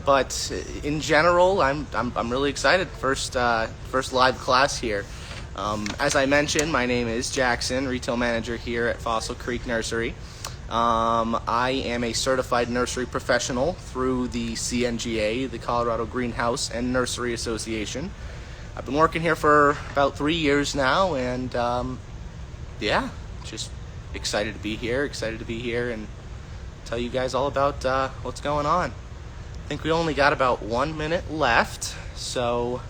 but in general, I'm really excited. First live class here. As I mentioned, my name is Jackson, retail manager here at Fossil Creek Nursery. I am a certified nursery professional through the CNGA, the Colorado Greenhouse and Nursery Association. I've been working here for about 3 years now, and yeah, just excited to be here and tell you guys all about what's going on. I think we only got about 1 minute left, so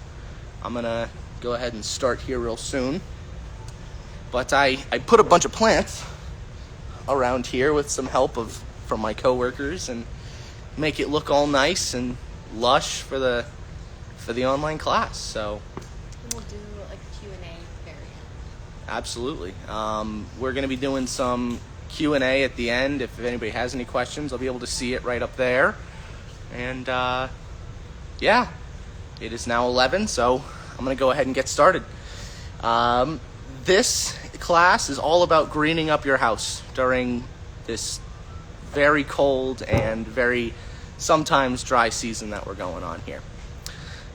I'm gonna go ahead and start here real soon. But I put a bunch of plants around here with some help from my coworkers and make it look all nice and lush for the online class. So we'll do like a Q&A area. Absolutely. We're going to be doing some Q&A at the end. If anybody has any questions, I'll be able to see it right up there. And yeah, it is now 11, so I'm going to go ahead and get started. This class is all about greening up your house during this very cold and very sometimes dry season that we're going on here.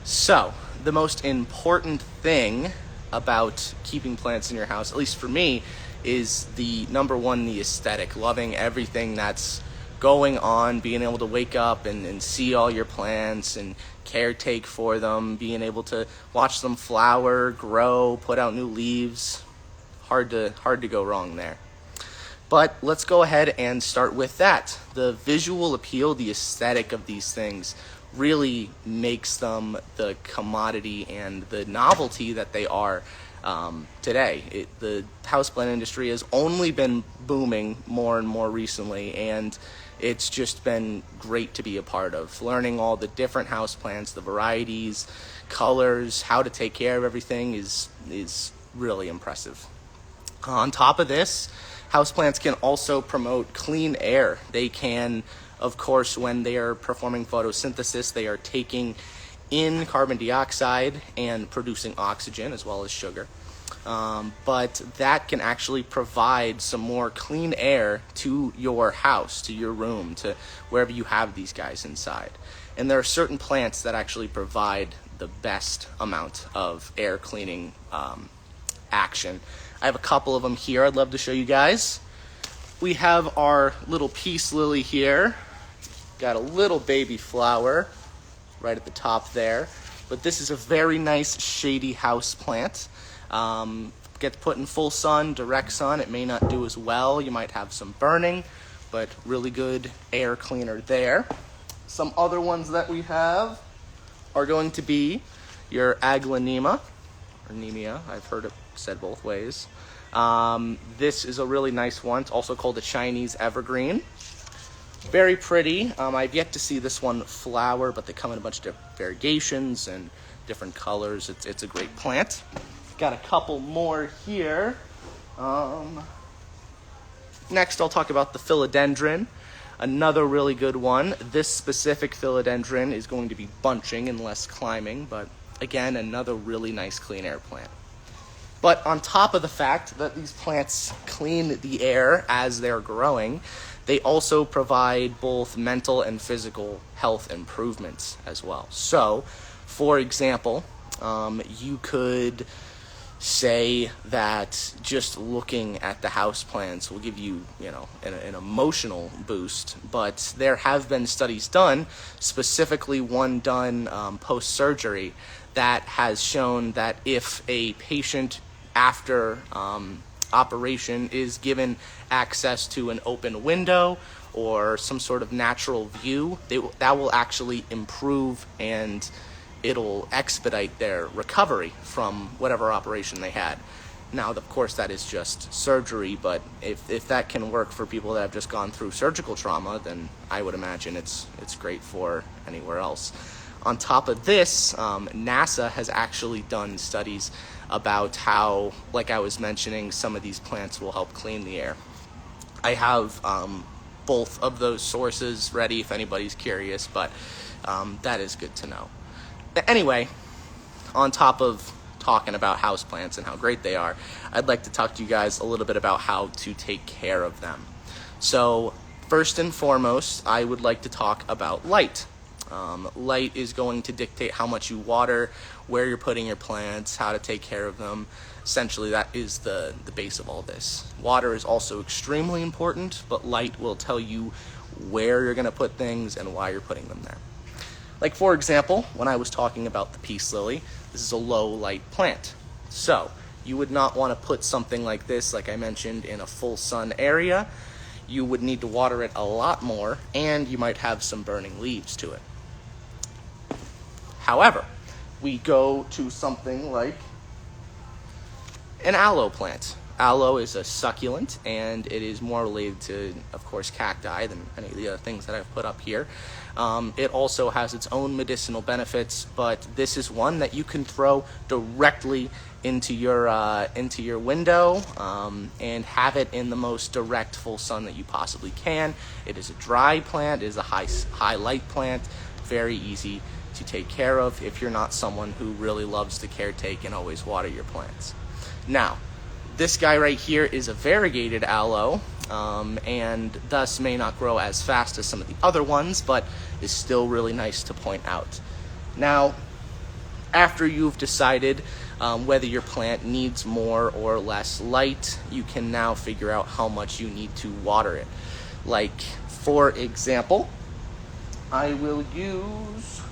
So, the most important thing about keeping plants in your house, at least for me, is the number one, the aesthetic. Loving everything that's going on, being able to wake up and see all your plants and caretake for them, being able to watch them flower, grow, put out new leaves. Hard to go wrong there. But let's go ahead and start with that. The visual appeal, the aesthetic of these things really makes them the commodity and the novelty that they are today. The houseplant industry has only been booming more and more recently, and it's just been great to be a part of. Learning all the different houseplants, the varieties, colors, how to take care of everything is really impressive. On top of this, houseplants can also promote clean air. They can, of course, when they are performing photosynthesis, they are taking in carbon dioxide and producing oxygen as well as sugar. But that can actually provide some more clean air to your house, to your room, to wherever you have these guys inside. And there are certain plants that actually provide the best amount of air cleaning action. I have a couple of them here I'd love to show you guys. We have our little peace lily here. Got a little baby flower right at the top there. But this is a very nice shady house plant. Gets put in full sun, direct sun. It may not do as well. You might have some burning, but really good air cleaner there. Some other ones that we have are going to be your Aglinema Anemia. I've heard it said both ways. This is a really nice one. It's also called a Chinese evergreen. Very pretty. I've yet to see this one flower, but they come in a bunch of different variegations and different colors. It's a great plant. Got a couple more here. Next, I'll talk about the Philodendron. Another really good one. This specific Philodendron is going to be bunching and less climbing, but again, another really nice clean air plant. But on top of the fact that these plants clean the air as they're growing, they also provide both mental and physical health improvements as well. So, for example, you could say that just looking at the houseplants will give you, an emotional boost. But there have been studies done, specifically one done post-surgery, that has shown that if a patient after operation is given access to an open window or some sort of natural view, that will actually improve and it'll expedite their recovery from whatever operation they had. Now, of course, that is just surgery, but if that can work for people that have just gone through surgical trauma, then I would imagine it's great for anywhere else. On top of this, NASA has actually done studies about how, like I was mentioning, some of these plants will help clean the air. I have both of those sources ready if anybody's curious, but that is good to know. Anyway, on top of talking about houseplants and how great they are, I'd like to talk to you guys a little bit about how to take care of them. So, first and foremost, I would like to talk about light. Light is going to dictate how much you water, where you're putting your plants, how to take care of them. Essentially, that is the base of all this. Water is also extremely important, but light will tell you where you're going to put things and why you're putting them there. Like, for example, when I was talking about the peace lily, this is a low light plant. So you would not want to put something like this, like I mentioned, in a full sun area. You would need to water it a lot more, and you might have some burning leaves to it. However, we go to something like an aloe plant. Aloe is a succulent, and it is more related to, of course, cacti than any of the other things that I've put up here. It also has its own medicinal benefits, but this is one that you can throw directly into your window and have it in the most direct full sun that you possibly can. It is a dry plant, it is a high light plant, very easy to take care of if you're not someone who really loves to caretake and always water your plants. Now, this guy right here is a variegated aloe, and thus may not grow as fast as some of the other ones, but is still really nice to point out. Now, after you've decided whether your plant needs more or less light, you can now figure out how much you need to water it. Like, for example, I will use...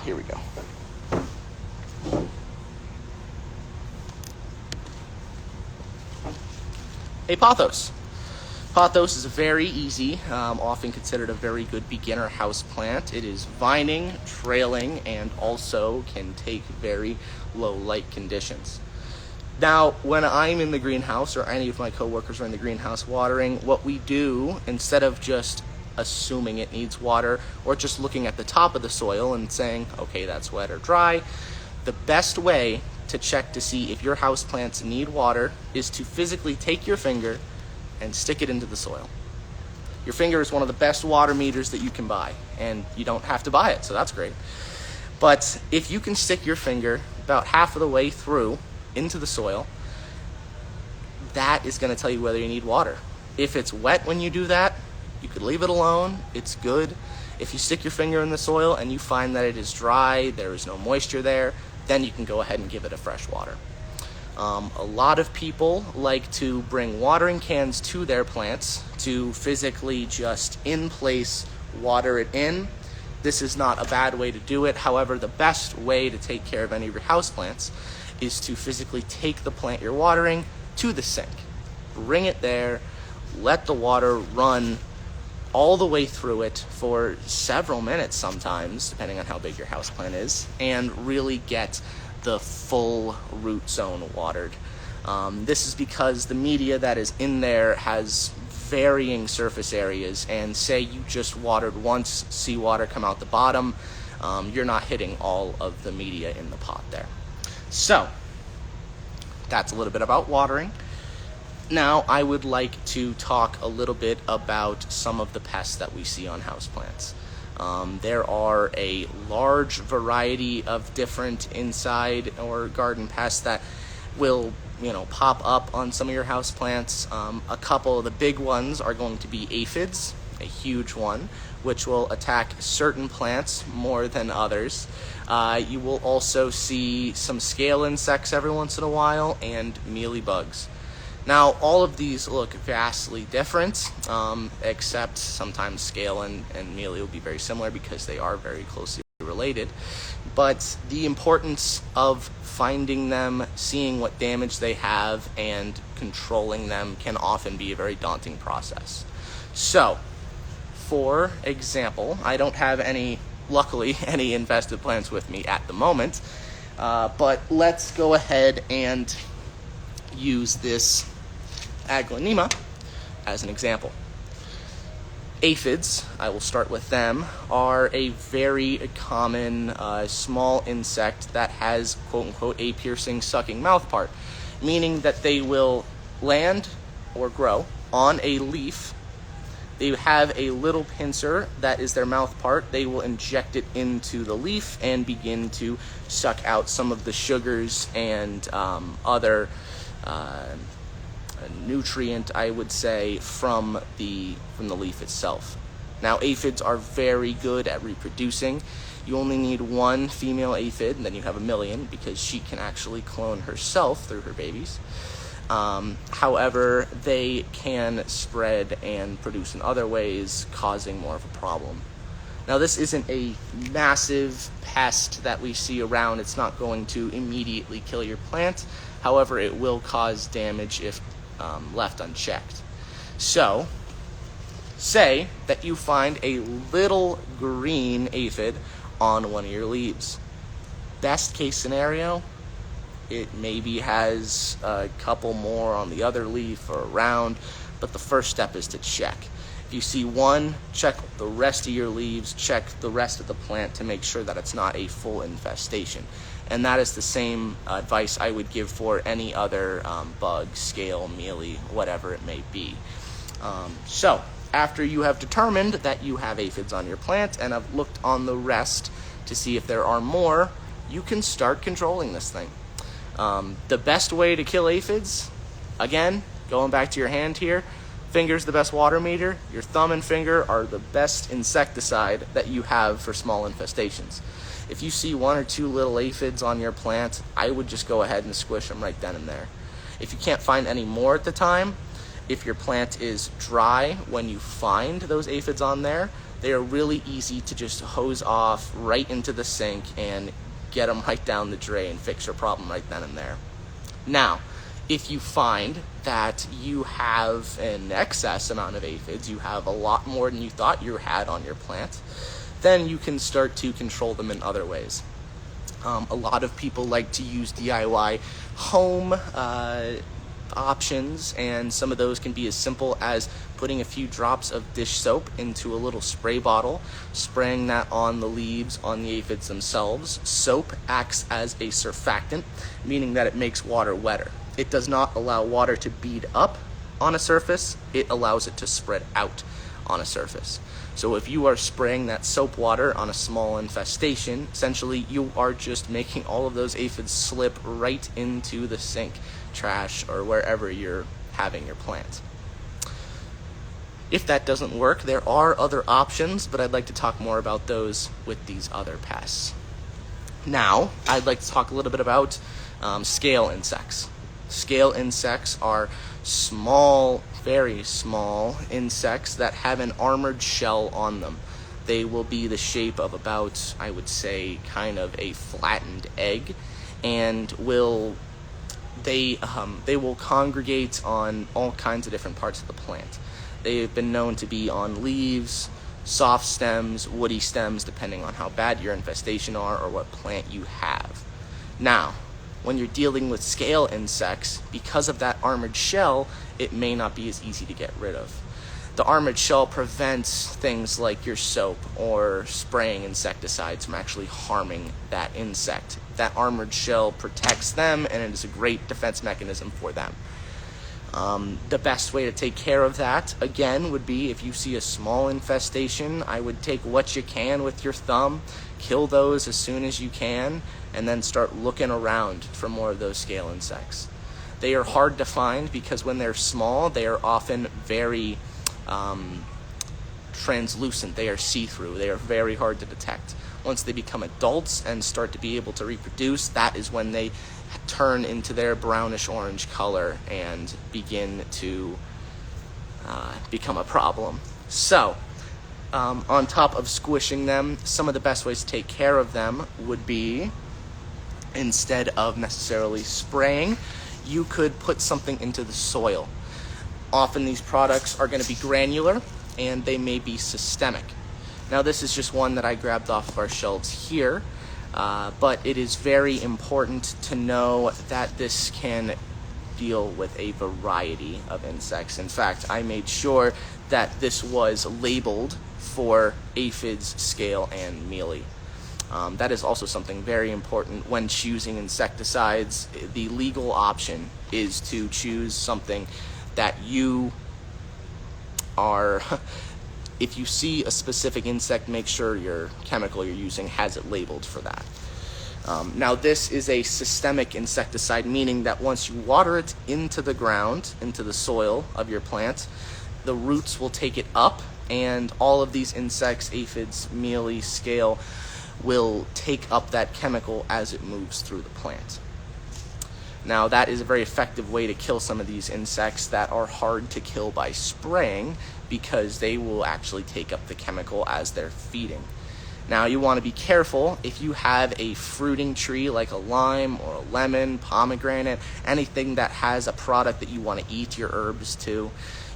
here we go. A pothos. Pothos is very easy, often considered a very good beginner house plant. It is vining, trailing, and also can take very low light conditions. Now, when I'm in the greenhouse, or any of my coworkers are in the greenhouse watering, what we do, instead of just assuming it needs water, or just looking at the top of the soil and saying, okay, that's wet or dry, the best way to check to see if your houseplants need water is to physically take your finger and stick it into the soil. Your finger is one of the best water meters that you can buy, and you don't have to buy it, so that's great. But if you can stick your finger about half of the way through into the soil, that is going to tell you whether you need water. If it's wet when you do that, you could leave it alone, it's good. If you stick your finger in the soil and you find that it is dry, there is no moisture there, then you can go ahead and give it a fresh water. A lot of people like to bring watering cans to their plants to physically just in place water it in. This is not a bad way to do it. However, the best way to take care of any of your houseplants is to physically take the plant you're watering to the sink. Bring it there, let the water run all the way through it for several minutes sometimes, depending on how big your houseplant is, and really get the full root zone watered. This is because the media that is in there has varying surface areas, and say you just watered once, seawater come out the bottom, you're not hitting all of the media in the pot there. So, that's a little bit about watering. Now, I would like to talk a little bit about some of the pests that we see on houseplants. There are a large variety of different inside or garden pests that will, pop up on some of your houseplants. A couple of the big ones are going to be aphids, a huge one, which will attack certain plants more than others. You will also see some scale insects every once in a while, and mealybugs. Now, all of these look vastly different, except sometimes scale and mealy will be very similar because they are very closely related. But the importance of finding them, seeing what damage they have, and controlling them can often be a very daunting process. So, for example, I don't have luckily, any infested plants with me at the moment, but let's go ahead and use this Aglinema as an example. Aphids, I will start with them, are a very common small insect that has, quote-unquote, a piercing sucking mouth part, meaning that they will land or grow on a leaf. They have a little pincer that is their mouth part. They will inject it into the leaf and begin to suck out some of the sugars and other nutrient, I would say, from the leaf itself. Now, aphids are very good at reproducing. You only need one female aphid, and then you have a million, because she can actually clone herself through her babies. However, they can spread and produce in other ways, causing more of a problem. Now, this isn't a massive pest that we see around. It's not going to immediately kill your plant. However, it will cause damage if left unchecked. So, say that you find a little green aphid on one of your leaves. Best case scenario, it maybe has a couple more on the other leaf or around, but the first step is to check. If you see one, check the rest of your leaves, check the rest of the plant to make sure that it's not a full infestation. And that is the same advice I would give for any other bug, scale, mealy, whatever it may be. So, after you have determined that you have aphids on your plant and have looked on the rest to see if there are more, you can start controlling this thing. The best way to kill aphids, again, going back to your hand here, finger's the best water meter. Your thumb and finger are the best insecticide that you have for small infestations. If you see one or two little aphids on your plant, I would just go ahead and squish them right then and there. If you can't find any more at the time, if your plant is dry when you find those aphids on there, they are really easy to just hose off right into the sink and get them right down the drain and fix your problem right then and there. Now, if you find that you have an excess amount of aphids, you have a lot more than you thought you had on your plant, then you can start to control them in other ways. A lot of people like to use DIY home options, and some of those can be as simple as putting a few drops of dish soap into a little spray bottle, spraying that on the leaves, on the aphids themselves. Soap acts as a surfactant, meaning that it makes water wetter. It does not allow water to bead up on a surface, it allows it to spread out on a surface. So if you are spraying that soap water on a small infestation, essentially you are just making all of those aphids slip right into the sink, trash, or wherever you're having your plant. If that doesn't work, there are other options, but I'd like to talk more about those with these other pests. Now, I'd like to talk a little bit about scale insects. Scale insects are small, very small insects that have an armored shell on them. They will be the shape of about, I would say, kind of a flattened egg, and they will congregate on all kinds of different parts of the plant. They've been known to be on leaves, soft stems, woody stems, depending on how bad your infestation are or what plant you have. Now, when you're dealing with scale insects, because of that armored shell, it may not be as easy to get rid of. The armored shell prevents things like your soap or spraying insecticides from actually harming that insect. That armored shell protects them, and it is a great defense mechanism for them. The best way to take care of that, again, would be if you see a small infestation, I would take what you can with your thumb, kill those as soon as you can, and then start looking around for more of those scale insects. They are hard to find because when they're small, they are often very translucent. They are see-through. They are very hard to detect. Once they become adults and start to be able to reproduce, that is when they turn into their brownish orange color and begin to become a problem. So, on top of squishing them, some of the best ways to take care of them would be, instead of necessarily spraying, you could put something into the soil. Often these products are going to be granular, and they may be systemic. Now, this is just one that I grabbed off of our shelves here, but it is very important to know that this can deal with a variety of insects. In fact, I made sure that this was labeled for aphids, scale, and mealy. That is also something very important when choosing insecticides. The legal option is to choose something that you are, if you see a specific insect, make sure your chemical you're using has it labeled for that. Now, this is a systemic insecticide, meaning that once you water it into the ground, into the soil of your plant, the roots will take it up and all of these insects, aphids, mealy, scale, will take up that chemical as it moves through the plant. Now, that is a very effective way to kill some of these insects that are hard to kill by spraying, because they will actually take up the chemical as they're feeding. Now, you want to be careful if you have a fruiting tree like a lime or a lemon, pomegranate, anything that has a product that you want to eat your herbs to.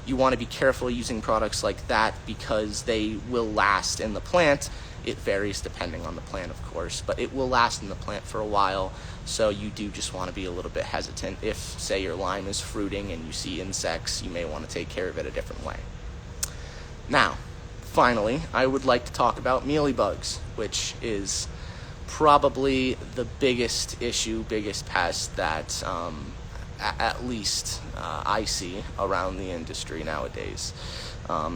You want to be careful using products like that because they will last in the plant. It varies depending on the plant, of course, but it will last in the plant for a while, so you do just want to be a little bit hesitant. If, say, your lime is fruiting and you see insects, you may want to take care of it a different way. Now, finally, I would like to talk about mealybugs, which is probably the biggest issue, biggest pest that at least I see around the industry nowadays.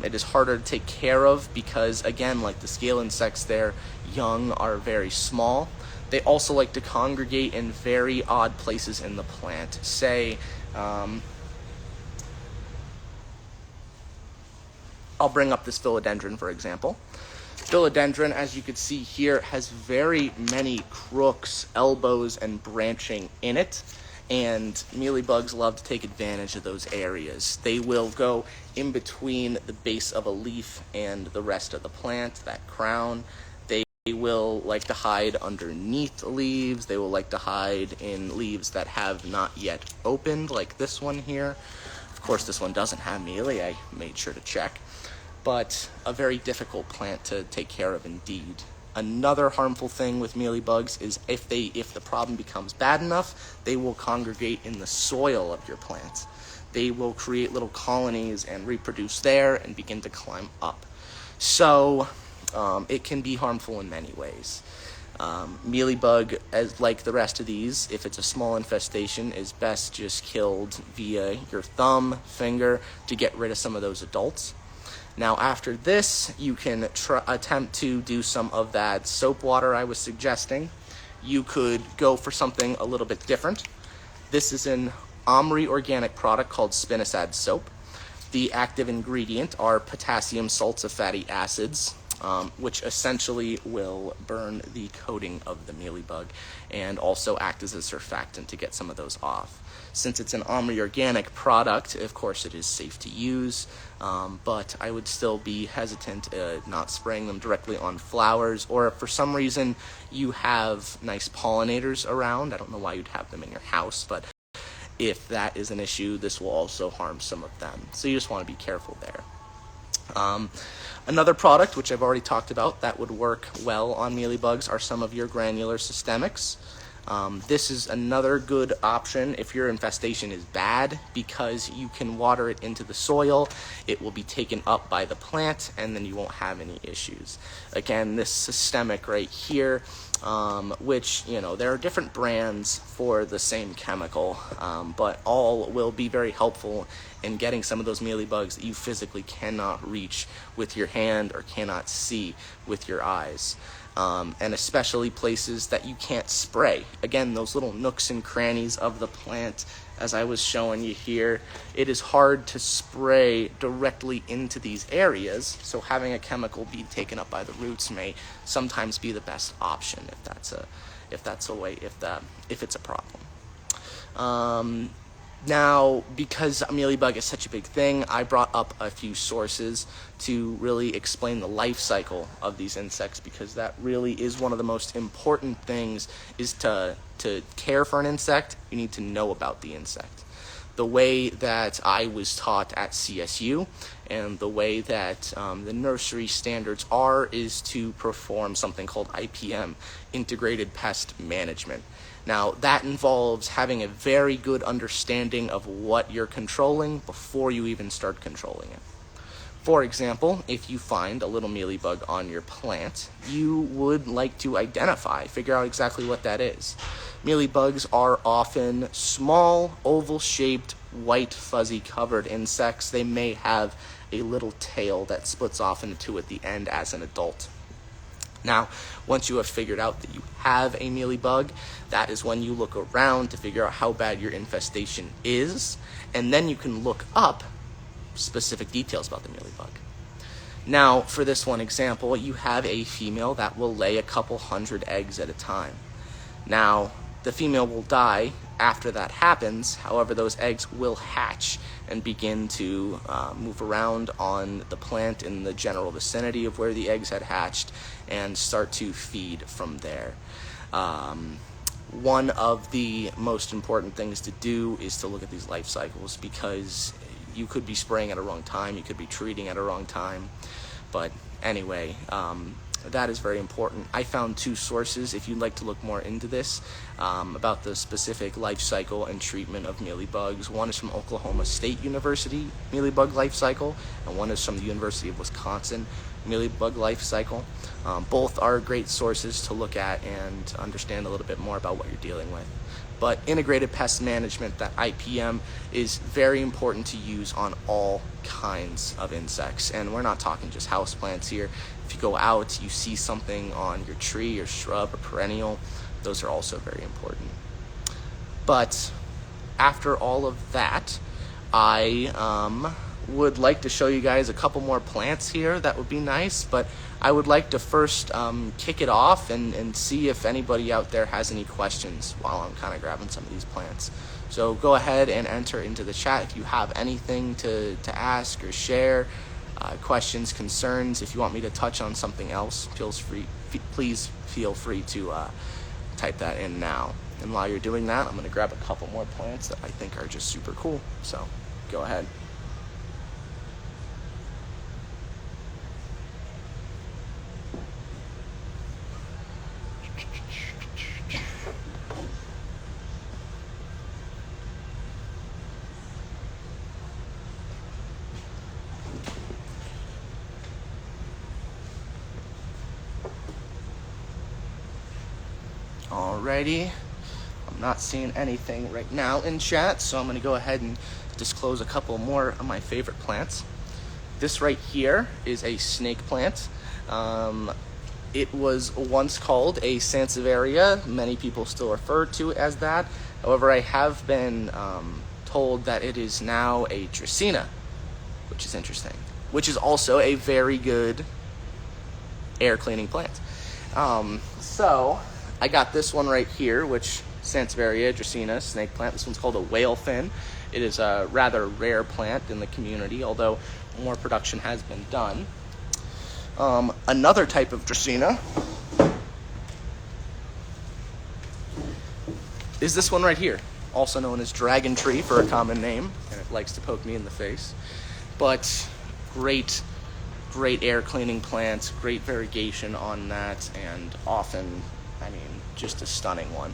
It is harder to take care of because, again, like the scale insects, their young are very small. They also like to congregate in very odd places in the plant. Say, I'll bring up this philodendron, for example. Philodendron, as you can see here, has very many crooks, elbows, and branching in it. And mealybugs love to take advantage of those areas. They will go in between the base of a leaf and the rest of the plant, that crown. They will like to hide underneath leaves. They will like to hide in leaves that have not yet opened, like this one here. Of course, this one doesn't have mealy. I made sure to check. But a very difficult plant to take care of indeed. Another harmful thing with mealybugs is if the problem becomes bad enough, they will congregate in the soil of your plant. They will create little colonies and reproduce there and begin to climb up. So it can be harmful in many ways. Mealybug, as like the rest of these, if it's a small infestation, is best just killed via your thumb, finger, to get rid of some of those adults. Now, after this, you can attempt to do some of that soap water I was suggesting. You could go for something a little bit different. This is an Omri organic product called spinosad soap. The active ingredient are potassium salts of fatty acids, which essentially will burn the coating of the mealybug and also act as a surfactant to get some of those off. Since it's an Omri organic product, of course it is safe to use, but I would still be hesitant not spraying them directly on flowers, or if for some reason you have nice pollinators around. I don't know why you'd have them in your house, but if that is an issue, this will also harm some of them. So you just want to be careful there. Another product, which I've already talked about, that would work well on mealybugs are some of your granular systemics. This is another good option if your infestation is bad, because you can water it into the soil, it will be taken up by the plant, and then you won't have any issues. Again, this systemic right here, which, there are different brands for the same chemical, but all will be very helpful in getting some of those mealybugs that you physically cannot reach with your hand or cannot see with your eyes. And especially places that you can't spray. Again, those little nooks and crannies of the plant, as I was showing you here, it is hard to spray directly into these areas, so having a chemical be taken up by the roots may sometimes be the best option if it's a problem. Now, because mealybug is such a big thing, I brought up a few sources to really explain the life cycle of these insects, because that really is one of the most important things. Is to care for an insect, you need to know about the insect. The way that I was taught at CSU and the way that the nursery standards is to perform something called IPM, Integrated Pest Management. Now, that involves having a very good understanding of what you're controlling before you even start controlling it. For example, if you find a little mealybug on your plant, you would like to figure out exactly what that is. Mealybugs are often small, oval-shaped, white, fuzzy covered insects. They may have a little tail that splits off into two at the end as an adult. Now, once you have figured out that you have a mealybug, that is when you look around to figure out how bad your infestation is, and then you can look up specific details about the mealybug. Now, for this one example, you have a female that will lay a couple hundred eggs at a time. Now, the female will die after that happens. However, those eggs will hatch and begin to move around on the plant in the general vicinity of where the eggs had hatched and start to feed from there. One of the most important things to do is to look at these life cycles, because you could be spraying at a wrong time, you could be treating at a wrong time. But anyway, that is very important. I found 2 sources, if you'd like to look more into this, about the specific life cycle and treatment of mealybugs. One is from Oklahoma State University, Mealybug Life Cycle, and one is from the University of Wisconsin, Mealybug Life Cycle. Both are great sources to look at and understand a little bit more about what you're dealing with. But integrated pest management, that IPM, is very important to use on all kinds of insects. And we're not talking just houseplants here. If you go out, you see something on your tree or shrub or perennial, those are also very important. But after all of that, I would like to show you guys a couple more plants here. That would be nice, but I would like to first kick it off and see if anybody out there has any questions while I'm kind of grabbing some of these plants. So go ahead and enter into the chat if you have anything to ask or share, questions, concerns. If you want me to touch on something else, please feel free to type that in now. And while you're doing that, I'm going to grab a couple more plants that I think are just super cool. So go ahead. Alrighty, I'm not seeing anything right now in chat, so I'm going to go ahead and disclose a couple more of my favorite plants. This right here is a snake plant. It was once called a Sansevieria. Many people still refer to it as that. However, I have been told that it is now a Dracaena, which is interesting, which is also a very good air cleaning plant. So I got this one right here, which Sansevieria, Dracaena, snake plant. This one's called a whale fin. It is a rather rare plant in the community, although more production has been done. Another type of Dracaena is this one right here, also known as dragon tree for a common name, and it likes to poke me in the face. But great air cleaning plant, great variegation on that, and often, just a stunning one.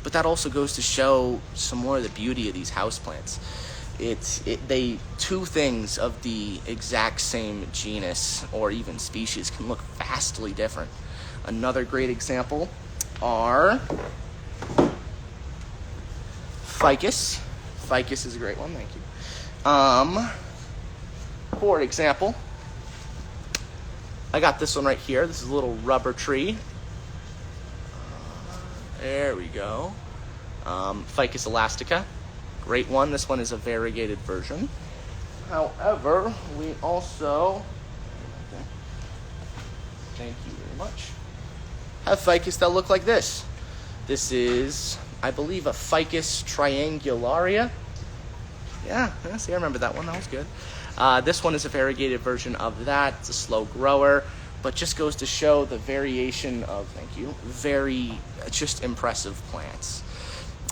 But that also goes to show some more of the beauty of these houseplants. Two things of the exact same genus or even species can look vastly different. Another great example are Ficus. Ficus is a great one, thank you. For example, I got this one right here. This is a little rubber tree. There we go. Ficus elastica. Great one. This one is a variegated version. However, we also, thank you very much, have ficus that look like this. This is, I believe, a Ficus triangularia. Yeah, see, I remember that one. That was good. This one is a variegated version of that. It's a slow grower, but just goes to show the variation of, thank you, very just impressive plants.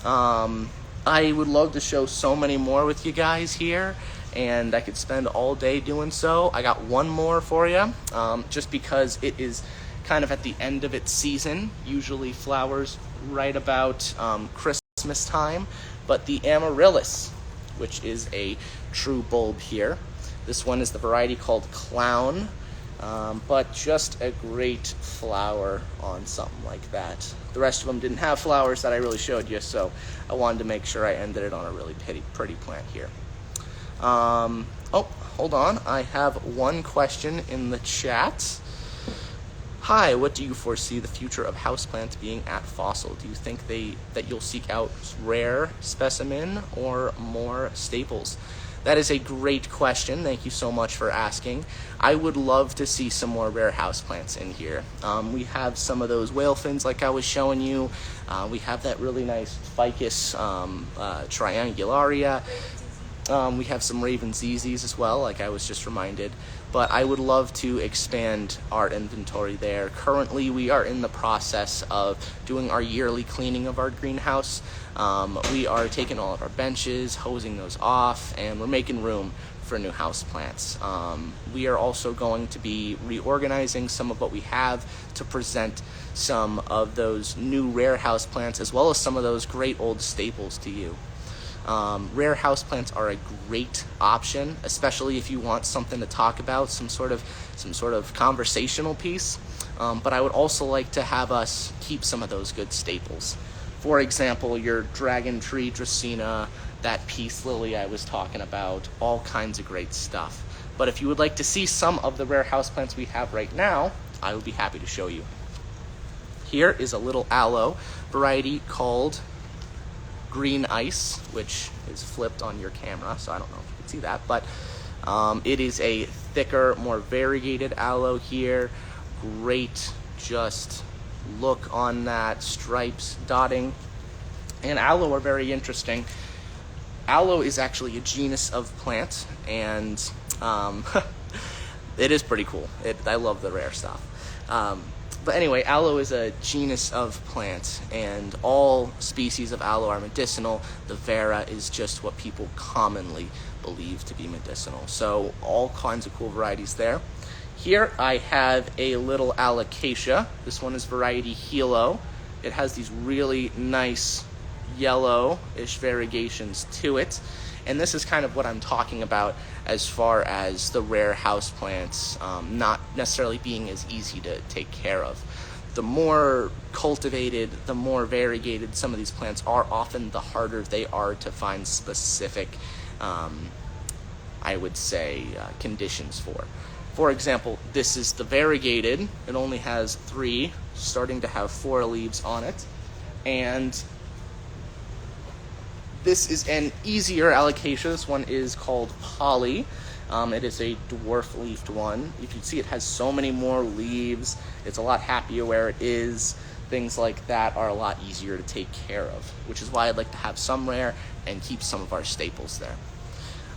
I would love to show so many more with you guys here, and I could spend all day doing so. I got one more for you, just because it is kind of at the end of its season, usually flowers right about Christmas time, but the Amaryllis, which is a true bulb here. This one is the variety called Clown, but just a great flower on something like that. The rest of them didn't have flowers that I really showed you, so I wanted to make sure I ended it on a really pretty plant here. Oh, hold on. I have one question in the chat. Hi, what do you foresee the future of houseplants being at Fossil? Do you think that you'll seek out rare specimen or more staples? That is a great question. Thank you so much for asking. I would love to see some more rare houseplants in here. We have some of those whale fins like I was showing you. We have that really nice Ficus triangularia. We have some raven ZZs as well, like I was just reminded. But I would love to expand our inventory there. Currently, we are in the process of doing our yearly cleaning of our greenhouse. We are taking all of our benches, hosing those off, and we're making room for new houseplants. We are also going to be reorganizing some of what we have to present some of those new rare houseplants, as well as some of those great old staples to you. Rare houseplants are a great option, especially if you want something to talk about, some sort of conversational piece. But I would also like to have us keep some of those good staples. For example, your dragon tree Dracaena, that peace lily I was talking about, all kinds of great stuff. But if you would like to see some of the rare houseplants we have right now, I would be happy to show you. Here is a little aloe variety called Green Ice, which is flipped on your camera, so I don't know if you can see that, but it is a thicker, more variegated aloe here. Great just look on that, stripes, dotting. And aloe are very interesting. Aloe is actually a genus of plant, and it is pretty cool. I love the rare stuff. But anyway, aloe is a genus of plant, and all species of aloe are medicinal. The vera is just what people commonly believe to be medicinal. So all kinds of cool varieties there. Here I have a little Alocasia. This one is variety Hilo. It has these really nice yellowish variegations to it. And this is kind of what I'm talking about as far as the rare houseplants not necessarily being as easy to take care of. The more cultivated, the more variegated some of these plants are, often the harder they are to find specific, I would say, conditions for. For example, this is the variegated. It only has 3, starting to have 4 leaves on it. And this is an easier Alocasia. This one is called Polly. It is a dwarf-leafed one. You can see it has so many more leaves. It's a lot happier where it is. Things like that are a lot easier to take care of, which is why I'd like to have some rare and keep some of our staples there.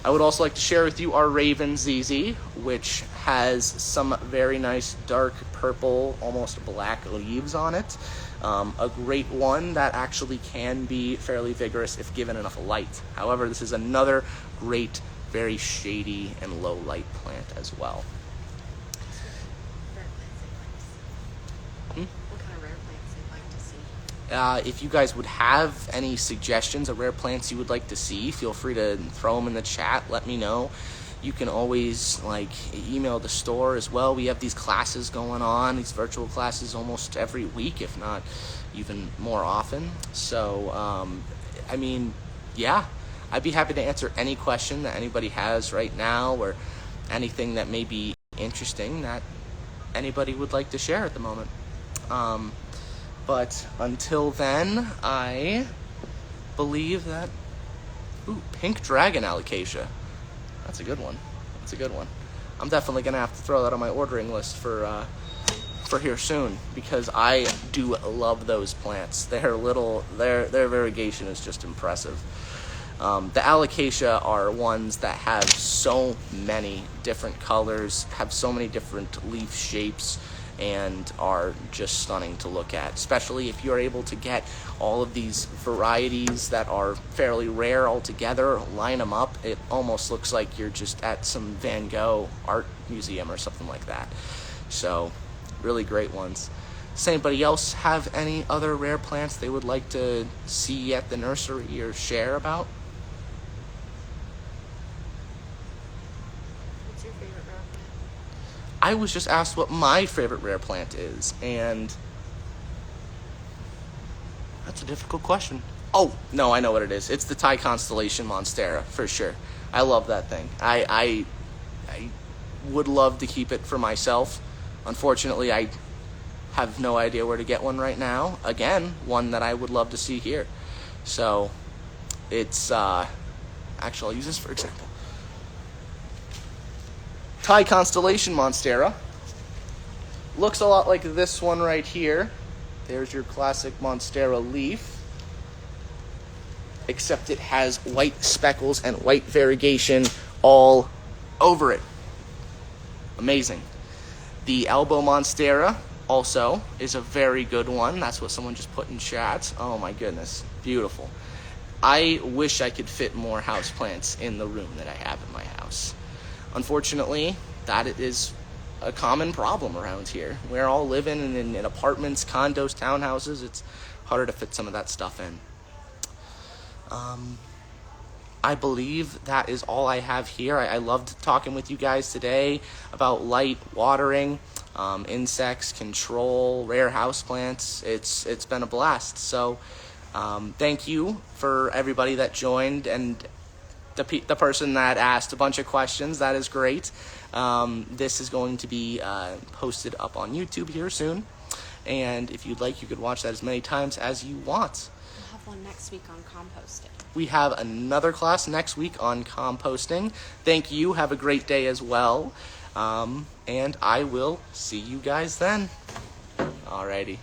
I would also like to share with you our Raven ZZ, which has some very nice dark purple, almost black leaves on it. A great one that actually can be fairly vigorous if given enough light. However, this is another great, very shady and low light plant as well. What kind of rare plants you'd like to see? If you guys would have any suggestions of rare plants you would like to see, feel free to throw them in the chat. Let me know. You can always email the store as well. We have these classes going on, these virtual classes almost every week, if not even more often. So, I mean, yeah, I'd be happy to answer any question that anybody has right now, or anything that may be interesting that anybody would like to share at the moment. But until then, I believe that, pink dragon Alocasia. That's a good one. That's a good one. I'm definitely gonna have to throw that on my ordering list for here soon, because I do love those plants. They're little. Their variegation is just impressive. The Alocasia are ones that have so many different colors, have so many different leaf shapes, and are just stunning to look at, especially if you're able to get all of these varieties that are fairly rare all together, line them up. It almost looks like you're just at some Van Gogh art museum or something like that. So, really great ones. Does anybody else have any other rare plants they would like to see at the nursery or share about? What's your favorite rare plant? I was just asked what my favorite rare plant is, and that's a difficult question. Oh, no, I know what it is. It's the Thai Constellation Monstera, for sure. I love that thing. I would love to keep it for myself. Unfortunately, I have no idea where to get one right now. Again, one that I would love to see here. So, it's, actually, I'll use this for example. Thai Constellation Monstera. Looks a lot like this one right here. There's your classic Monstera leaf. Except it has white speckles and white variegation all over it. Amazing. The elbow Monstera also is a very good one. That's what someone just put in chat. Oh my goodness. Beautiful. I wish I could fit more houseplants in the room that I have in my house. Unfortunately, that is a common problem around here. We're all living in apartments, condos, townhouses. It's harder to fit some of that stuff in. I believe that is all I have here. I loved talking with you guys today about light, watering, insects, control, rare houseplants. It's been a blast. So thank you for everybody that joined and the person that asked a bunch of questions. That is great. This is going to be posted up on YouTube here soon. And if you'd like, you could watch that as many times as you want. We'll have one next week on composting. We have another class next week on composting. Thank you. Have a great day as well. And I will see you guys then. Alrighty.